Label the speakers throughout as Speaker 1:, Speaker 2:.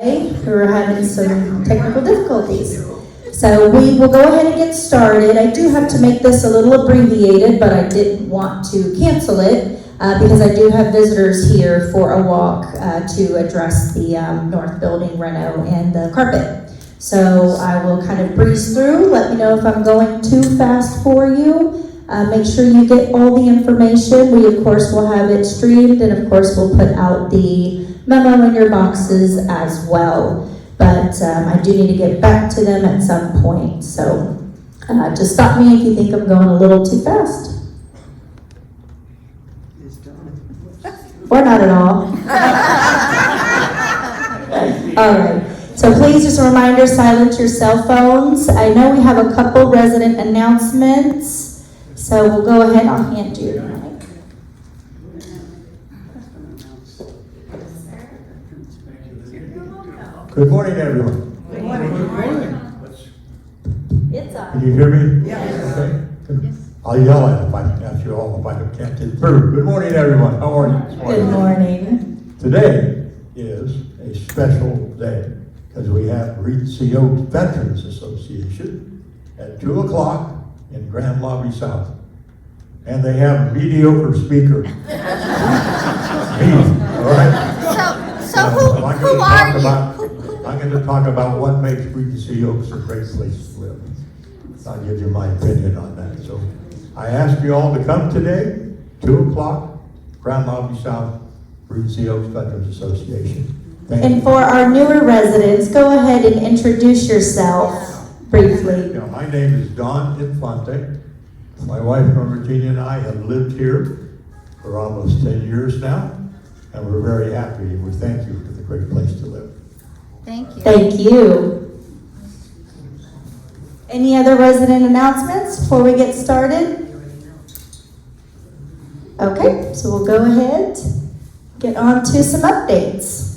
Speaker 1: who are having some technical difficulties. So we will go ahead and get started. I do have to make this a little abbreviated, but I didn't want to cancel it because I do have visitors here for a walk to address the north building reno and the carpet. So I will kind of breeze through. Let me know if I'm going too fast for you. Make sure you get all the information. We, of course, will have it streamed, and, of course, we'll put out the memo in your boxes as well. But I do need to get back to them at some point. So just stop me if you think I'm going a little too fast. Or not at all. All right. So please, just a reminder, silence your cell phones. I know we have a couple resident announcements. So we'll go ahead, I'll hand you your mic.
Speaker 2: Good morning, everyone.
Speaker 1: Good morning. Good morning. It's on.
Speaker 2: Can you hear me?
Speaker 1: Yes.
Speaker 2: Okay. Good. I'll yell at if I can ask you all if I can't get through. Good morning, everyone. How are you?
Speaker 1: Good morning.
Speaker 2: Today is a special day because we have Regency Oaks Veterans Association at 2 o'clock in Grand Lobby South. And they have a mediocre speaker. Me, all right?
Speaker 3: So who are you?
Speaker 2: I'm going to talk about what makes Regency Oaks a great place to live. I'll give you my opinion on that. So I ask you all to come today, 2 o'clock, Grand Lobby South, Regency Oaks Veterans Association. Thank you.
Speaker 1: And for our newer residents, go ahead and introduce yourself briefly.
Speaker 2: Yeah, my name is Don Infante. My wife, Virginia, and I have lived here for almost 10 years now, and we're very happy, and we thank you for the great place to live.
Speaker 3: Thank you.
Speaker 1: Thank you. Any other resident announcements before we get started? Okay, so we'll go ahead, get on to some updates.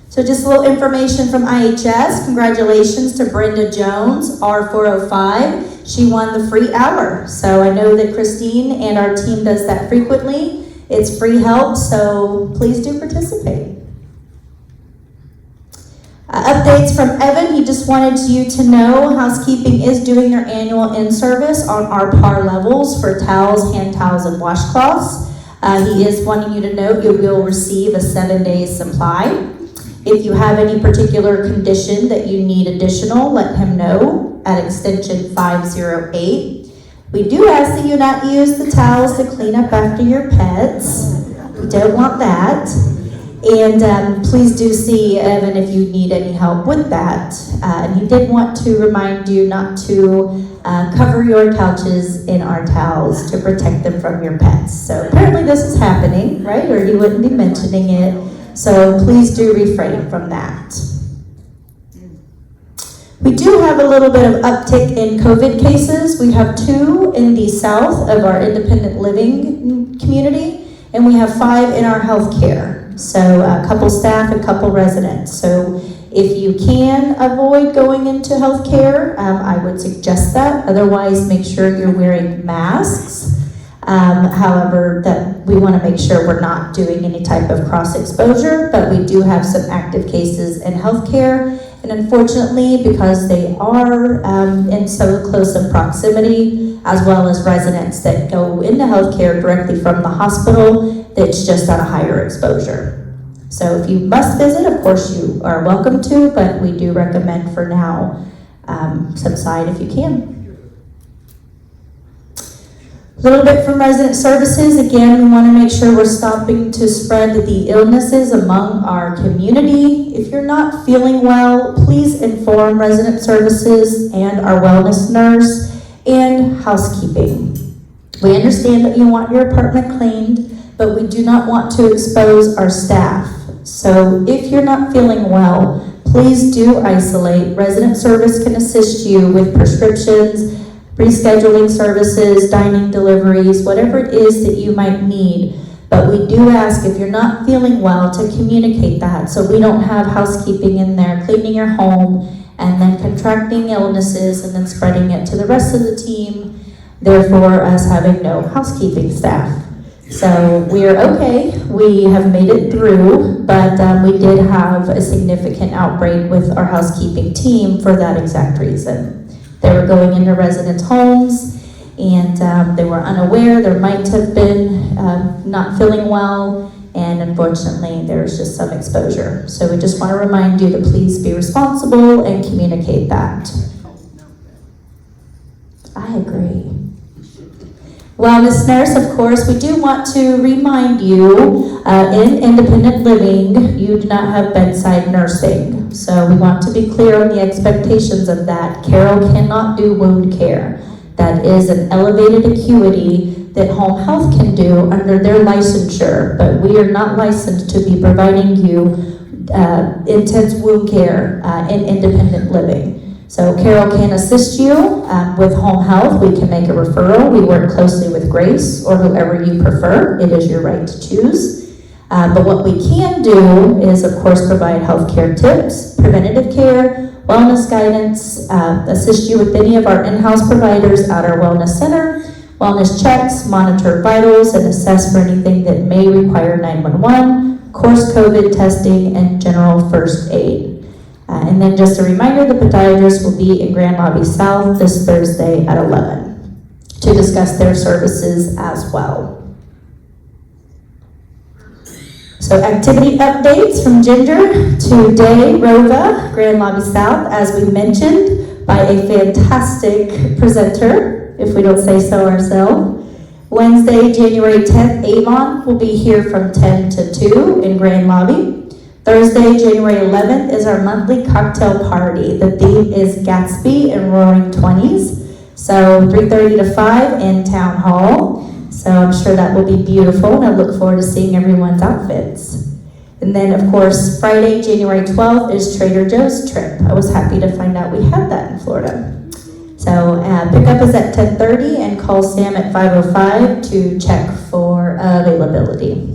Speaker 1: So just a little information from IHS. Congratulations to Brenda Jones, R405. She won the free hour. So I know that Christine and our team does that frequently. It's free help, so please do participate. Updates from Evan. He just wanted you to know housekeeping is doing their annual in-service on our par levels for towels, hand towels, and washcloths. He is wanting you to know you will receive a 7-day supply. If you have any particular condition that you need additional, let him know at extension 508. We do ask that you not use the towels to clean up after your pets. We don't want that. And please do see Evan if you need any help with that. And he did want to remind you not to cover your couches in our towels to protect them from your pets. So apparently this is happening, right? Or he wouldn't be mentioning it. So please do refrain from that. We do have a little bit of uptick in COVID cases. We have 2 in the south of our independent living community, and we have 5 in our healthcare. So a couple staff, a couple residents. So if you can avoid going into healthcare, I would suggest that. Otherwise, make sure you're wearing masks. However, that we want to make sure we're not doing any type of cross exposure, but we do have some active cases in healthcare. And unfortunately, because they are in so close of proximity, as well as residents that go into healthcare directly from the hospital, it's just at a higher exposure. So if you must visit, of course you are welcome to, but we do recommend for now subside if you can. A little bit from resident services. Again, we want to make sure we're stopping to spread the illnesses among our community. If you're not feeling well, please inform resident services and our wellness nurse and housekeeping. We understand that you want your apartment cleaned, but we do not want to expose our staff. So if you're not feeling well, please do isolate. Resident service can assist you with prescriptions, rescheduling services, dining deliveries, whatever it is that you might need. But we do ask if you're not feeling well to communicate that so we don't have housekeeping in there cleaning your home and then contracting illnesses and then spreading it to the rest of the team, therefore us having no housekeeping staff. So we're okay. We have made it through, but we did have a significant outbreak with our housekeeping team for that exact reason. They were going into residents' homes, and they were unaware there might have been not feeling well, and unfortunately there's just some exposure. So we just want to remind you to please be responsible and communicate that. I agree. Wellness nurse, of course, we do want to remind you, in independent living, you do not have bedside nursing. So we want to be clear on the expectations of that. Carol cannot do wound care. That is an elevated acuity that home health can do under their licensure, but we are not licensed to be providing you intense wound care in independent living. So Carol can assist you with home health. We can make a referral. We work closely with Grace or whoever you prefer. It is your right to choose. But what we can do is, of course, provide healthcare tips, preventative care, wellness guidance, assist you with any of our in-house providers at our wellness center, wellness checks, monitor vitals, and assess for anything that may require 911, of course, COVID testing, and general first aid. And then just a reminder, the podiatrist will be in Grand Lobby South this Thursday at 11 to discuss their services as well. So activity updates from Ginger. Today, Rova, Grand Lobby South, as we mentioned, by a fantastic presenter, if we don't say so ourselves. Wednesday, January 10th, Avon will be here from 10 to 2 in Grand Lobby. Thursday, January 11th is our monthly cocktail party. The theme is Gatsby and Roaring 20s. So 3:30 to 5 in Town Hall. So I'm sure that will be beautiful, and I look forward to seeing everyone's outfits. And then, of course, Friday, January 12th is Trader Joe's trip. I was happy to find out we had that in Florida. So pickup is at 10:30 and call Sam at 5:05 to check for availability.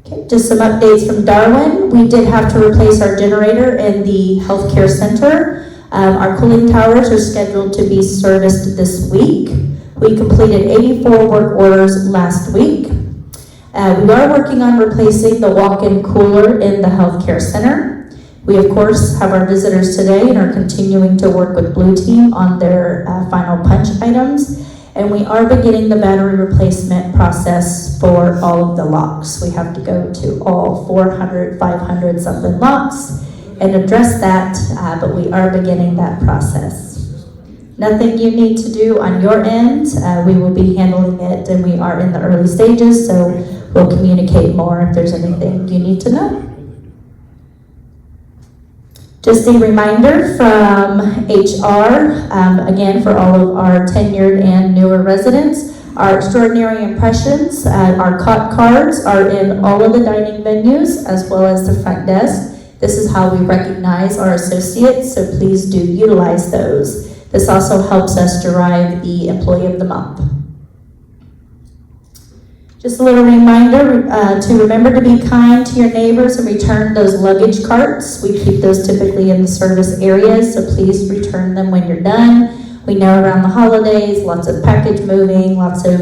Speaker 1: Okay, just some updates from Darwin. We did have to replace our generator in the healthcare center. Our cooling towers are scheduled to be serviced this week. We completed 84 work orders last week. We are working on replacing the walk-in cooler in the healthcare center. We, of course, have our visitors today and are continuing to work with Blue Team on their final punch items. And we are beginning the battery replacement process for all of the locks. We have to go to all 400, 500 something locks and address that, but we are beginning that process. Nothing you need to do on your end. We will be handling it, and we are in the early stages, so we'll communicate more if there's anything you need to know. Just a reminder from HR, again, for all of our tenured and newer residents, our extraordinary impressions, our COT cards are in all of the dining venues as well as the front desk. This is how we recognize our associates, so please do utilize those. This also helps us derive the Employee of the Month. Just a little reminder to remember to be kind to your neighbors and return those luggage carts. We keep those typically in the service areas, so please return them when you're done. We know around the holidays, lots of package moving, lots of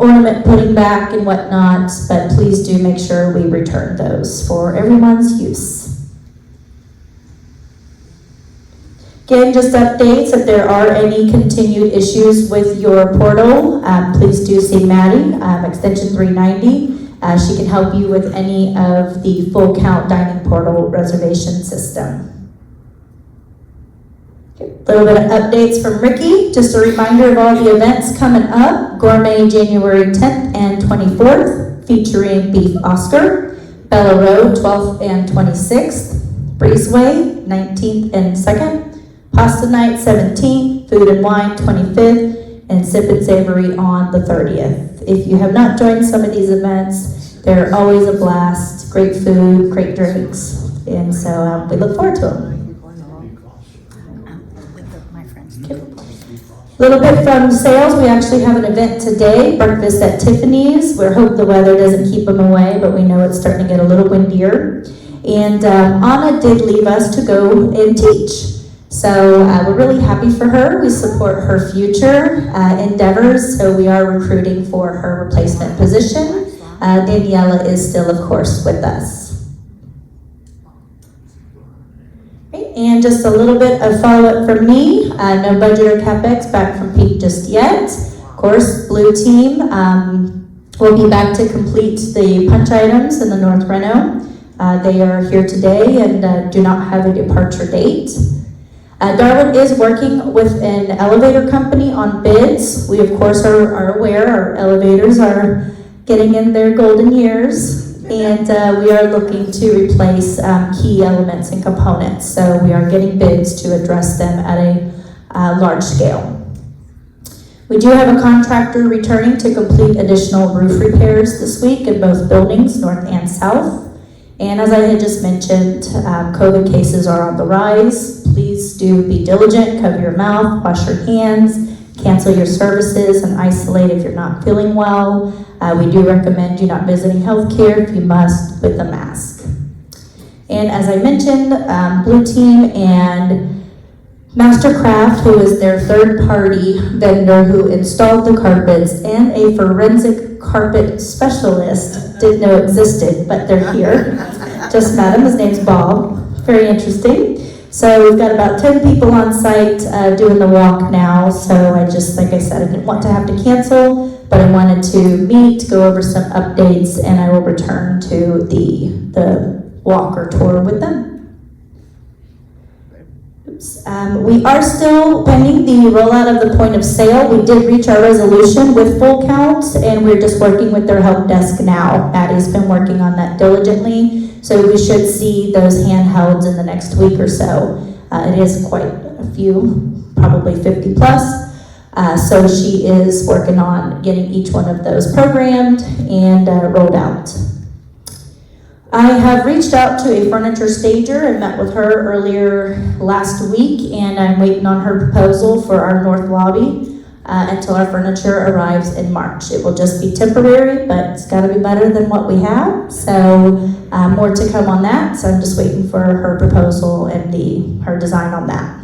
Speaker 1: ornament putting back and whatnot, but please do make sure we return those for everyone's use. Again, just updates, if there are any continued issues with your portal, please do see Maddie, extension 390. She can help you with any of the full count dining portal reservation system. A little bit of updates from Ricky. Just a reminder of all the events coming up. Gourmet January 10th and 24th, featuring Beef Oscar. Bella Road 12th and 26th. Breezeway 19th and 2nd. Pasta Night 17th, Food and Wine 25th, and Sip and Savory on the 30th. If you have not joined some of these events, they're always a blast. Great food, great drinks, and so we look forward to them. A little bit from sales, we actually have an event today, breakfast at Tiffany's. We hope the weather doesn't keep them away, but we know it's starting to get a little windier. And Anna did leave us to go and teach. So we're really happy for her. We support her future endeavors, so we are recruiting for her replacement position. Daniela is still, of course, with us. Okay, and just a little bit of follow-up from me. No budget or CapEx back from Pete just yet. Of course, Blue Team will be back to complete the punch items in the North Reno. They are here today and do not have a departure date. Darwin is working with an elevator company on bids. We, of course, are aware our elevators are getting in their golden years, and we are looking to replace key elements and components. So we are getting bids to address them at a large scale. We do have a contractor returning to complete additional roof repairs this week in both buildings, north and south. And as I had just mentioned, COVID cases are on the rise. Please do be diligent, cover your mouth, wash your hands, cancel your services, and isolate if you're not feeling well. We do recommend you not visiting healthcare if you must with a mask. And as I mentioned, Blue Team and Mastercraft, who is their third-party vendor who installed the carpets, and a forensic carpet specialist, didn't know existed, but they're here. Just met him, his name's Bob. Very interesting. So we've got about 10 people on site doing the walk now. So I just, like I said, I didn't want to have to cancel, but I wanted to meet, go over some updates, and I will return to the walk or tour with them. We are still pending the rollout of the point of sale. We did reach our resolution with full counts, and we're just working with their help desk now. Maddie's been working on that diligently, so we should see those handhelds in the next week or so. It is quite a few, probably 50 plus. So she is working on getting each one of those programmed and rolled out. I have reached out to a furniture stager and met with her earlier last week, and I'm waiting on her proposal for our north lobby until our furniture arrives in March. It will just be temporary, but it's got to be better than what we have. So more to come on that. So I'm just waiting for her proposal and her design on that.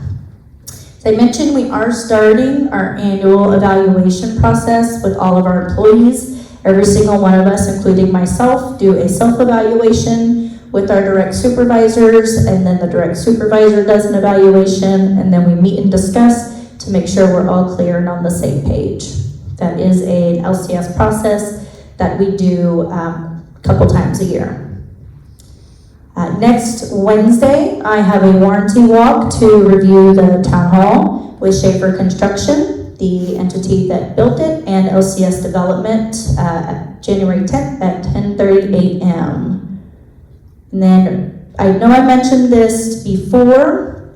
Speaker 1: As I mentioned, we are starting our annual evaluation process with all of our employees. Every single one of us, including myself, do a self-evaluation with our direct supervisors, and then the direct supervisor does an evaluation, and then we meet and discuss to make sure we're all clear and on the same page. That is an LCS process that we do a couple times a year. Next Wednesday, I have a warranty walk to review the town hall with Schaefer Construction, the entity that built it, and LCS Development January 10th at 10:30 a.m. And then, I know I mentioned this before,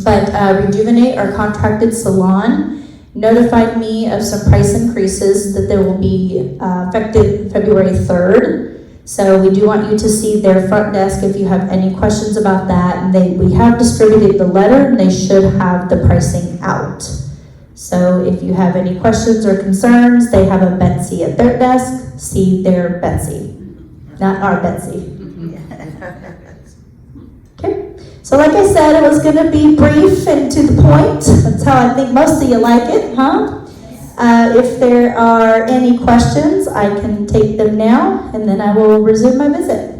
Speaker 1: but Rejuvenate, our contracted salon, notified me of some price increases that they will be effective February 3rd. So we do want you to see their front desk if you have any questions about that. And we have distributed the letter, and they should have the pricing out. So if you have any questions or concerns, they have a Betsy at their desk. See their Betsy, not our Betsy. Okay, so like I said, it was going to be brief and to the point. That's how I think most of you like it, huh? If there are any questions, I can take them now, and then I will resume my visit.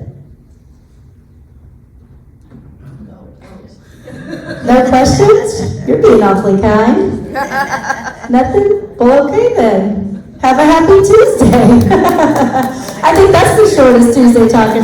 Speaker 1: No questions? You're being awfully kind. Nothing? Well, okay then. Have a happy Tuesday. I think that's the shortest Tuesday talking.